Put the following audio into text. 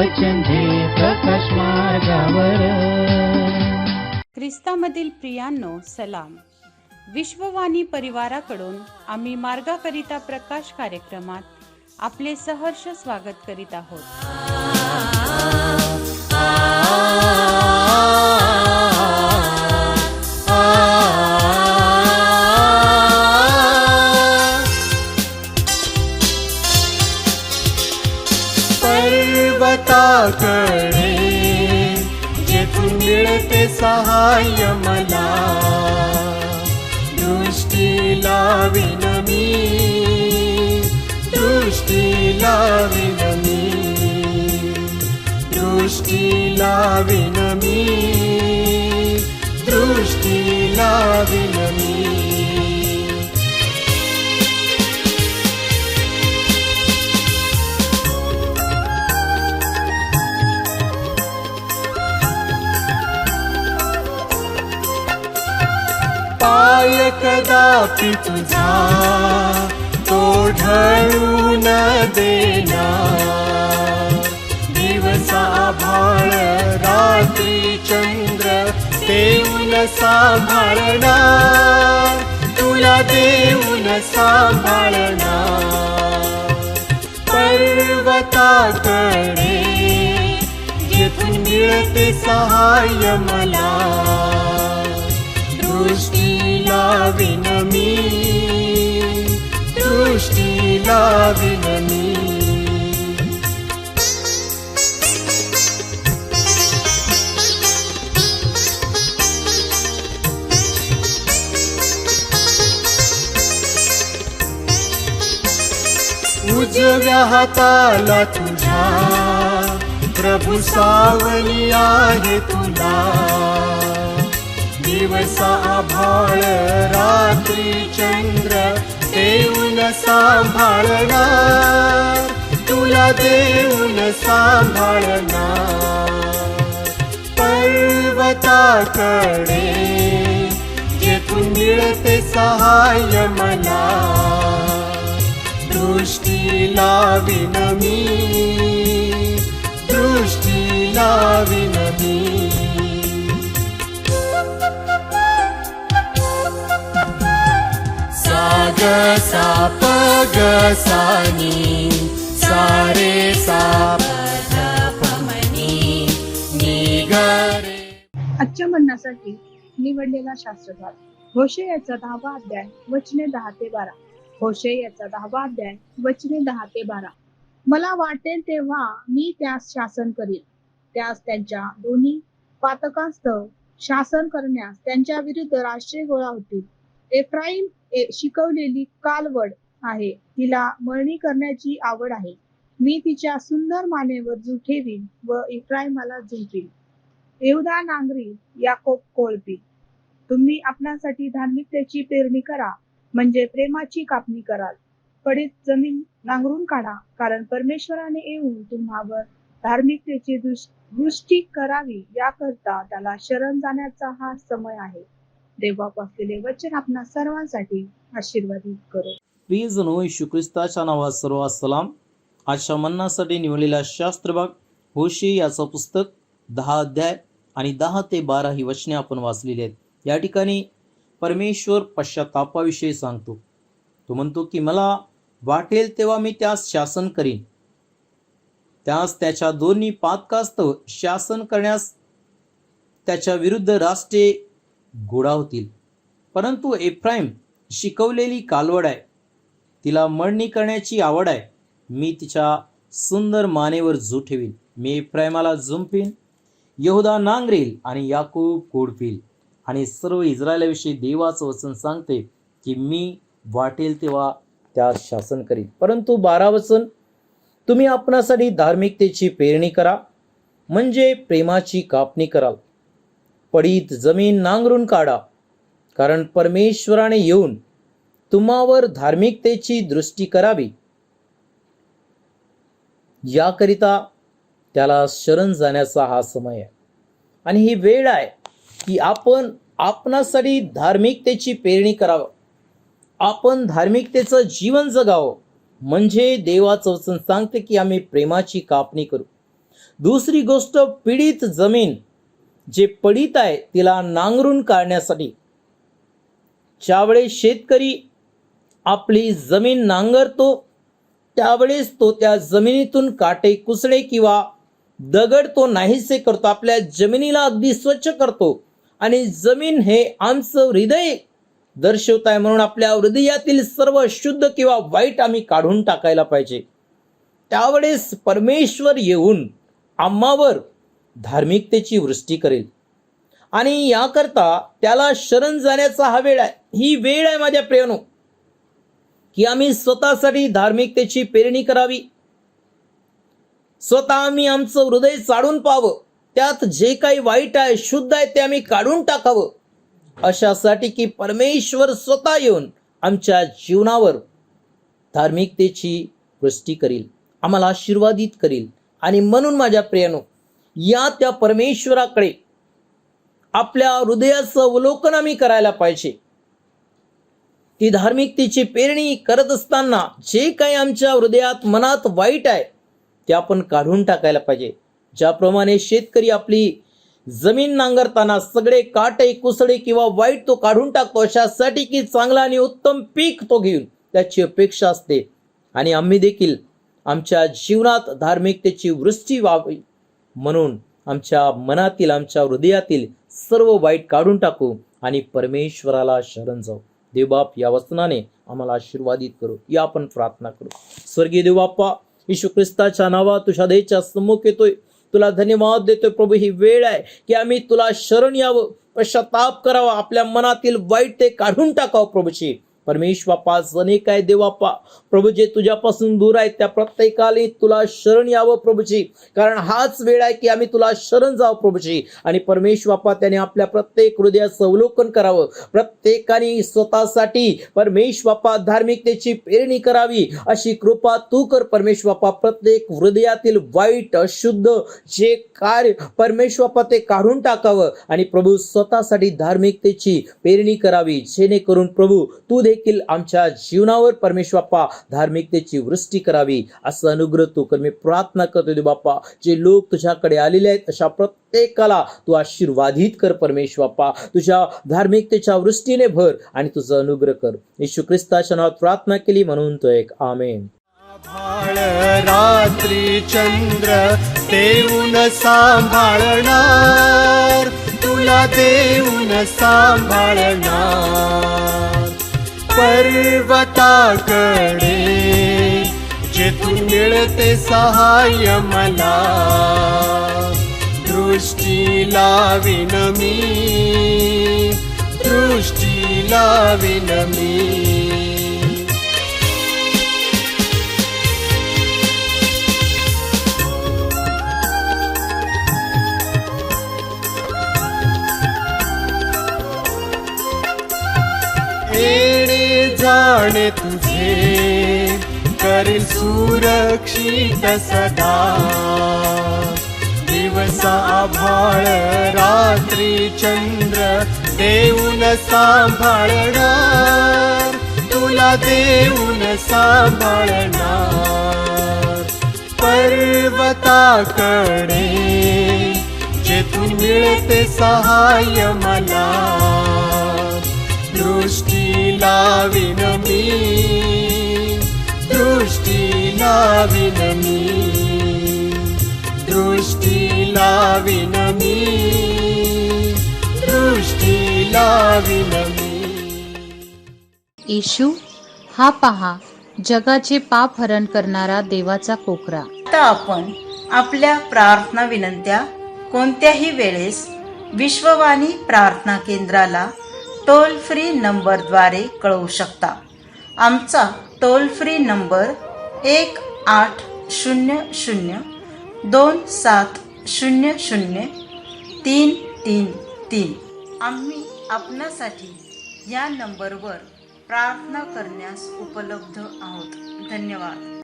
वचन दे प्रकाश मार्गावर. ख्रिस्तामधील प्रियांनो, सलाम. विश्ववाणी परिवाराकडून आम्ही मार्गाकरिता प्रकाश कार्यक्रमात आपले सहर्ष स्वागत करीत आहोत. पर्वताकडे जेथून मिळते सहाय्य मला, दृष्टी लावीन मी, दृष्टी लावीन मी, दृष्टी लावीन मी, दृष्टी लावीन मी. पाय कदापि तुझा तो ढळू न देणार, दिवस आभाळ रात्री चंद्र देऊन सांभाळणार, तुला देऊन सांभाळणार. पर्वताकडे जेथून मिळते सहाय्य मला, दृष्टी लावीन मी, दृष्टी लावीन मी. उजव्या हाताला तुझ्या प्रभू सावली आहे तुला, दिवस आभाळ रात्री चंद्र देऊन सांभाळणार, तुला देऊन सांभाळणार. पर्वताकडे जेथून मिळते सहाय्य मला, दृष्टी लावीन मी, दृष्टी लावीन मी. ग सा प ग सा नी, सा रे सा प ध प म नी, नी ग रे. आजच्या म्हणण्यासाठी निवडलेला शास्त्रभाग होशेयाचा 10वा अध्याय वचने 10 ते 12. होशेयाचा 10वा अध्याय वचने 10 ते 12. मला वाटेल तेव्हा मी त्यास शासन करीन, त्यास त्यांच्या दोन्ही पातकास्तव शासन करण्यास त्यांच्या विरुद्ध राष्ट्रे गोळा होतील. एफ्राईम शिकवलेली कालवड आहे, तिला मळणी करण्याची आवड आहे. मी तिच्या सुंदर मानेवर जू ठेवीन व इफ्राईमाला झुंपीन. यहूदा नांगरी, याकोब कोळपी. तुम्ही आपणासाठी धार्मिकतेची पेरणी करा, म्हणजे प्रेमाची कापणी कराल. पडीत जमीन नांगरून काढा, कारण परमेश्वराने येऊन तुम्हावर धार्मिकतेची दृष्टी करावी, याकरता त्याला शरण जाण्याचा हा समय आहे. देवापासलेले वचन आपणा सर्वांसाठी आशीर्वादित करो. प्रियजनो, येशू ख्रिस्ताच्या नावात सर्व सलाम. आजच्या मन्नासाठी निवडलेला शास्त्रभाग होशे याचं पुस्तक 10 अध्याय आणि 10 ते 12 ही वचने आपण वाचलेली आहेत. या ठिकाणी परमेश्वर पश्चातापाविषयी सांगतो. तो म्हणतो की मला वाटेल तेव्हा मी त्यास शासन करीन, त्यास त्याच्या दोन्ही पातकास्तव शासन करण्यास त्याच्या विरुद्ध राष्ट्रे गोळा होतील. परंतु एफ्राईम शिकवलेली कालवड आहे, तिला मळणी करण्याची आवड आहे. मी तिच्या सुंदर मानेवर झू ठेवीन. मी एफ्राईमाला झुंपीन, यहूदा नांगरेल आणि याकूब कोडफील. आणि सर्व इस्रायलाविषयी देवाचं वचन सांगते की मी वाटेल तेव्हा त्यास शासन करीन. परंतु 12 वचन, तुम्ही आपणासाठी धार्मिकतेची पेरणी करा, म्हणजे प्रेमाची कापणी कराल. पडीत जमीन नांगरून काढा, कारण परमेश्वराने येऊन तुम्हावर धार्मिकतेची दृष्टी करावी, याकरिता त्याला शरण जाण्याचा हा समय आहे. आणि ही वेळ आहे की आपण आपणासाठी धार्मिकतेची पेरणी करावं, आपण धार्मिकतेचं जीवन जगावं. म्हणजे देवाचं वचन सांगते की आम्ही प्रेमाची कापणी करू. दुसरी गोष्ट, पीडित जमीन जे पडीत आहे तिला नांगरून काढण्यासाठी ज्यावेळेस शेतकरी आपली जमीन नांगरतो त्यावेळेस तो त्या जमिनीतून काटे कुसळे किंवा दगड तो नाहीसे करतो, आपल्या जमिनीला अगदी स्वच्छ करतो. आणि जमीन हे आमचं हृदय दर्शवत आहे, म्हणून आपल्या हृदयातील सर्व अशुद्ध किंवा वाईट आम्ही काढून टाकायला पाहिजे. त्यावेळेस परमेश्वर येऊन आम्हावर धार्मिकतेची वृष्टी करेल. आणि याकरता त्याला शरण जाण्याचा हा वेळ आहे. ही वेळ आहे माझ्या प्रियानो, की आम्ही स्वतःसाठी धार्मिकतेची पेरणी करावी. स्वतः आम्ही आमचं हृदय चाडून पाहावं, त्यात जे काही वाईट आहे शुद्ध आहे ते आम्ही काढून टाकावं, अशासाठी की परमेश्वर स्वतः येऊन आमच्या जीवनावर धार्मिकतेची वृष्टी करील, आम्हाला आशीर्वादित करील. आणि म्हणून माझ्या प्रियानो, या त्या परमेश्वराकडे आपल्या हृदयाचं अवलोकन आम्ही करायला पाहिजे. ती धार्मिकतेची पेरणी करत असताना जे काही आमच्या हृदयात मनात वाईट आहे ते आपण काढून टाकायला पाहिजे. ज्याप्रमाणे शेतकरी आपली जमीन नांगरताना सगळे काटे कुसळे किंवा वाईट तो काढून टाकतो, अशासाठी की चांगला आणि उत्तम पीक तो घेऊन त्याची अपेक्षा असते. आणि आम्ही देखील आमच्या जीवनात धार्मिकतेची वृष्टी व्हावी म्हणून आमच्या मनातील आमच्या हृदयातील सर्व वाईट काढून टाकू आणि परमेश्वराला शरण जाऊ. देवबाप या वचनाने आम्हाला आशीर्वादित करू. या आपण प्रार्थना करू. स्वर्गीय देवबाप्पा, येशू ख्रिस्ताच्या नावात तुझ्या दयेच्या सम्मुख येतोय, तुला धन्यवाद देतोय. प्रभू, ही वेळ आहे की आम्ही तुला शरण यावं, पश्चाताप करावा, आपल्या मनातील वाईट ते काढून टाकावं. प्रभूची परमेश्वर बाप्पा, अनेक आहे देवाप्पा प्रभू जे तुझ्यापासून दूर आहेत त्या प्रत्येकाला तुला शरण यावं प्रभूची, कारण हाच वेळ आहे की आम्ही तुला शरण जावं प्रभूची. आणि परमेश्वर बाप्पा त्याने आपल्या प्रत्येक हृदयाचं अवलोकन करावं, प्रत्येकाने स्वतःसाठी परमेश्वर बाप्पा धार्मिकतेची पेरणी करावी अशी कृपा तू कर परमेश्वर बाप्पा. प्रत्येक हृदयातील वाईट अशुद्ध जे कार्य परमेश्वर बाप्पा ते काढून टाकावं आणि प्रभू स्वतःसाठी धार्मिकतेची पेरणी करावी, जेणेकरून प्रभू तू देखील आमच्या जीवनावर परमेश्वर बाप्पा धार्मिकतेची वृष्टी करावी असं अनुग्रह तू कर. मी प्रार्थना करतो दे बाप्पा, जे लोक तुझ्याकडे आलेले आहेत अशा प्रत्येकाला तू आशीर्वादित कर परमेश्वर बाप्पा. तुझ्या धार्मिकतेच्या वृष्टीने भर आणि तुझं अनुग्रह कर. येशू ख्रिस्ताच्या नावात प्रार्थना केली म्हणून तो एक आमेन. भाळ रात्री चंद्र देऊन सांभाळणार, तुला देऊन सांभाळणार. पर्वताकडे जेथून मिळते सहाय्य मला, दृष्टी लावीन मी, दृष्टी लावीन मी. येणे जाणे तुझे करील सुरक्षित सदा, दिवसा आभाळ रात्री चंद्र देऊन सांभाळणार, तुला देऊन सांभाळणार. पर्वताकडे जेथून मिळते सहाय्य मला, दृष्टी लावीन मी, दृष्टी लावीन मी, दृष्टी लावीन मी, दृष्टी लावीन मी. येशू हा पहा जगाचे पाप हरण करणारा देवाचा कोकरा. आता आपण आपल्या प्रार्थना विनंत्या कोणत्याही वेळेस विश्ववाणी प्रार्थना केंद्राला टोल फ्री नंबरद्वारे कळवू शकता. आमचा टोल फ्री नंबर 1-800-2700-333. आम्ही आपणासाठी या नंबरवर प्रार्थना करण्यास उपलब्ध आहोत. धन्यवाद.